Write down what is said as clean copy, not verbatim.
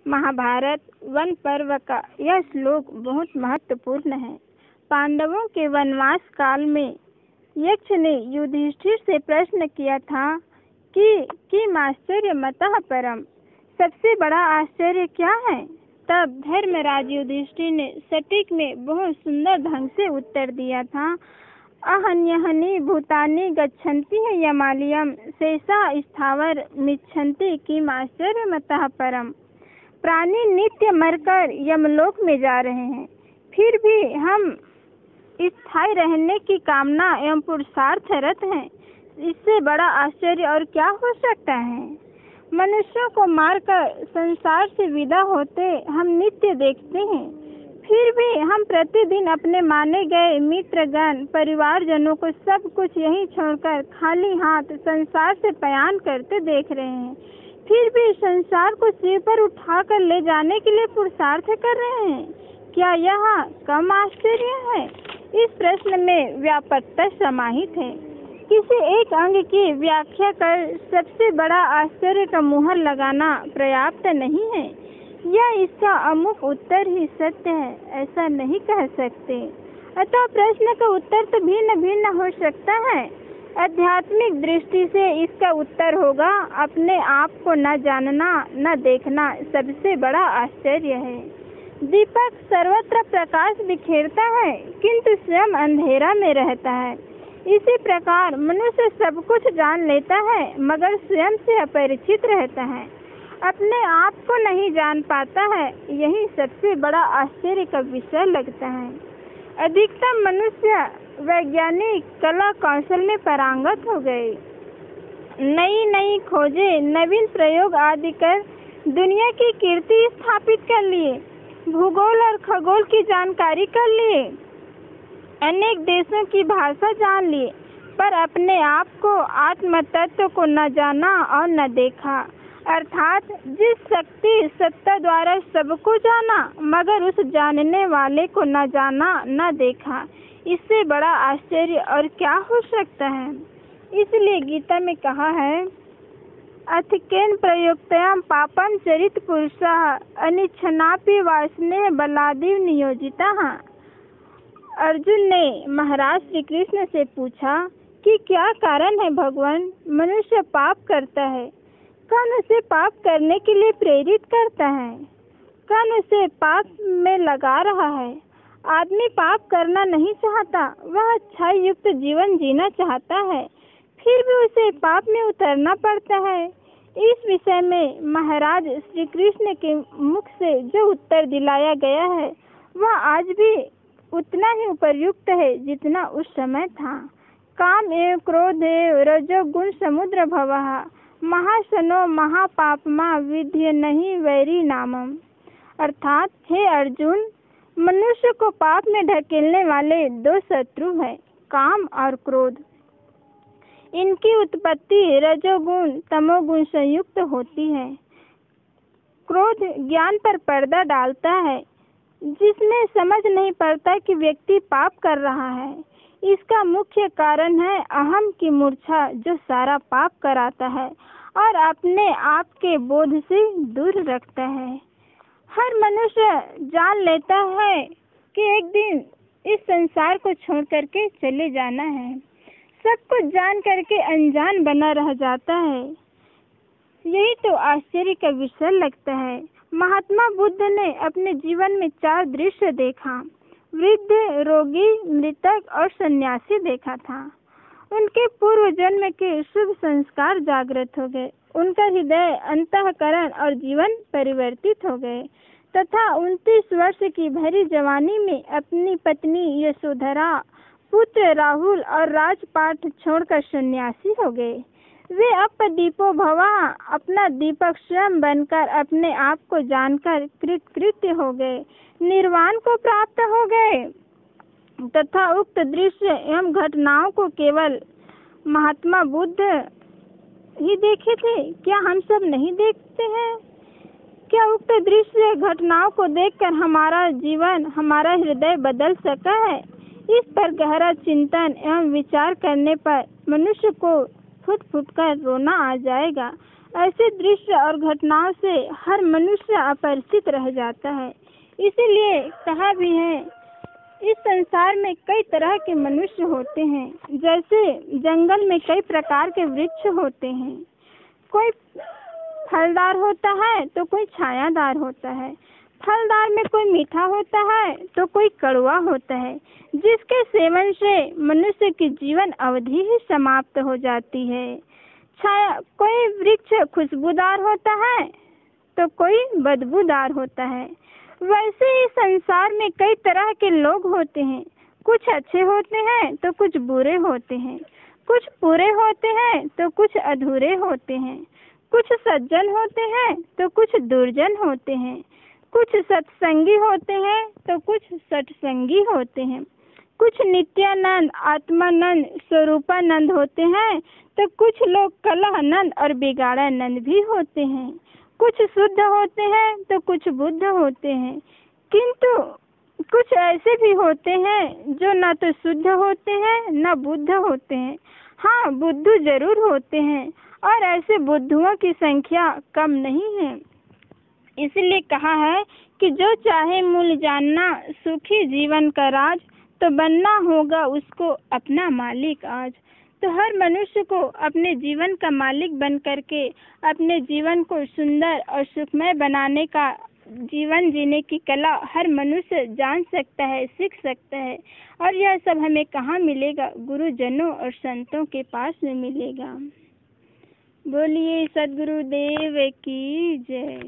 Mahabharat one पर्व का यह श्लोक बहुत महत्वपूर्ण है। पांडवों के वनवास काल में यक्ष ने युधिष्ठिर से प्रश्न किया था कि आश्चर्य मतः परम, सबसे बड़ा आश्चर्य क्या है। तब धर्मराज युधिष्ठिर ने सटीक में बहुत सुंदर ढंग से उत्तर दिया था, अहन्यहनि भूतानि गच्छन्ति यमालयम् शेषा स्थावर मिच्छन्ति किम आश्चर्य मतः परम। प्राणी नित्य मरकर यमलोक में जा रहे हैं, फिर भी हम स्थायी रहने की कामना एवं पुरुषार्थरत हैं। इससे बड़ा आश्चर्य और क्या हो सकता है। मनुष्यों को मारकर संसार से विदा होते हम नित्य देखते हैं, फिर भी हम प्रतिदिन अपने माने गए मित्रगण परिवारजनों को सब कुछ यहीं छोड़कर खाली हाथ संसार से पलायन करते देख रहे हैं। फिर भी संसार को सिर पर उठाकर ले जाने के लिए पुरुषार्थ कर रहे हैं। क्या यह कम आश्चर्य है। इस प्रश्न में व्यापकता समाहित है। किसी एक अंग की व्याख्या कर सबसे बड़ा आश्चर्य का मुहर लगाना पर्याप्त नहीं है, या इसका अमुक उत्तर ही सत्य है, ऐसा नहीं कह सकते। अतः प्रश्न का उत्तर तो भिन्न भिन्न हो सकता है। आध्यात्मिक दृष्टि से इसका उत्तर होगा, अपने आप को न जानना न देखना सबसे बड़ा आश्चर्य है। दीपक सर्वत्र प्रकाश बिखेरता है, किंतु स्वयं अंधेरा में रहता है। इसी प्रकार मनुष्य सब कुछ जान लेता है, मगर स्वयं से अपरिचित रहता है, अपने आप को नहीं जान पाता है। यही सबसे बड़ा आश्चर्य का विषय लगता है। अधिकतम मनुष्य वैज्ञानिक कला कौशल में पारंगत हो गए, नई नई खोजें नवीन प्रयोग आदि कर दुनिया की कीर्ति स्थापित कर लिए, भूगोल और खगोल की जानकारी कर लिए, अनेक देशों की भाषा जान लिए, पर अपने आप को आत्म तत्व को न जाना और न देखा। अर्थात जिस शक्ति सत्ता द्वारा सबको जाना, मगर उस जानने वाले को न जाना न देखा। इससे बड़ा आश्चर्य और क्या हो सकता है। इसलिए गीता में कहा है, अथिकेन प्रयुक्तयाम पापम चरित पुरुषः अनिच्छनापि वासने बलादिव नियोजितः। अर्जुन ने महाराज श्री कृष्ण से पूछा कि क्या कारण है भगवान, मनुष्य पाप करता है, कौन उसे पाप करने के लिए प्रेरित करता है, कौन उसे पाप में लगा रहा है। आदमी पाप करना नहीं चाहता, वह अच्छाई युक्त जीवन जीना चाहता है, फिर भी उसे पाप में उतरना पड़ता है। इस विषय में महाराज श्री कृष्ण के मुख से जो उत्तर दिलाया गया है, वह आज भी उतना ही उपयुक्त है जितना उस समय था। काम एवं क्रोध एवं रजोगुण समुद्र भवः महाशनो महापापमा विद्य नहीं वैरी नामम। अर्थात हे अर्जुन, मनुष्य को पाप में ढकेलने वाले दो शत्रु हैं, काम और क्रोध। इनकी उत्पत्ति रजोगुण तमोगुण संयुक्त होती है। क्रोध ज्ञान पर पर्दा डालता है, जिसमें समझ नहीं पड़ता कि व्यक्ति पाप कर रहा है। इसका मुख्य कारण है अहम की मूर्छा, जो सारा पाप कराता है और अपने आप के बोध से दूर रखता है। हर मनुष्य जान लेता है कि एक दिन इस संसार को छोड़ करके चले जाना है। सब कुछ जान करके अनजान बना रह जाता है। यही तो आश्चर्य का विषय लगता है। महात्मा बुद्ध ने अपने जीवन में 4 दृश्य देखा, वृद्ध, रोगी, मृतक और सन्यासी देखा था। उनके पूर्व जन्म के शुभ संस्कार जागृत हो गए, उनका हृदय, अंतःकरण और जीवन परिवर्तित हो गए, तथा 29 वर्ष की भरी जवानी में अपनी पत्नी यशोधरा, पुत्र राहुल और राजपाट छोड़कर सन्यासी हो गए। वे अपदीपो भवा, अपना दीपक स्वयं बनकर अपने आप को जानकर कृतकृत्य हो गए, निर्वाण को प्राप्त हो गए। तथा उक्त दृश्य एवं घटनाओं को केवल महात्मा बुद्ध ही देखे थे, क्या हम सब नहीं देखते हैं। क्या उक्त दृश्य घटनाओं को देखकर हमारा जीवन, हमारा हृदय बदल सका है। इस पर गहरा चिंतन एवं विचार करने पर मनुष्य को फुट फुट कर रोना आ जाएगा। ऐसे दृश्य और घटनाओं से हर मनुष्य अपरिचित रह जाता है। इसीलिए कहा भी है, इस संसार में कई तरह के मनुष्य होते हैं। जैसे जंगल में कई प्रकार के वृक्ष होते हैं, कोई फलदार होता है तो कोई छायादार होता है। फलदार में कोई मीठा होता है तो कोई कड़वा होता है, जिसके सेवन से मनुष्य की जीवन अवधि ही समाप्त हो जाती है। कोई वृक्ष खुशबूदार होता है तो कोई बदबूदार होता है। वैसे ही संसार में कई तरह के लोग होते हैं, कुछ अच्छे होते हैं तो कुछ बुरे होते हैं, कुछ पूरे होते हैं तो कुछ अधूरे होते हैं, कुछ सज्जन होते हैं तो कुछ दुर्जन होते हैं, कुछ सत्संगी होते हैं तो कुछ सत्संगी होते हैं, कुछ नित्यानंद आत्मानंद स्वरूपानंद होते हैं तो कुछ लोग कलहानंद और बिगाड़ानंद भी होते हैं। कुछ शुद्ध होते हैं तो कुछ बुद्ध होते हैं, किंतु कुछ ऐसे भी होते हैं जो न तो शुद्ध होते हैं न बुद्ध होते हैं। हाँ, बुद्धू जरूर होते हैं और ऐसे बुद्धुओं की संख्या कम नहीं है। इसलिए कहा है कि जो चाहे मूल जानना सुखी जीवन का राज, तो बनना होगा उसको अपना मालिक आज। तो हर मनुष्य को अपने जीवन का मालिक बन करके अपने जीवन को सुंदर और सुखमय बनाने का, जीवन जीने की कला हर मनुष्य जान सकता है, सीख सकता है। और यह सब हमें कहाँ मिलेगा? गुरुजनों और संतों के पास में मिलेगा। बोलिए सद्गुरुदेव की जय।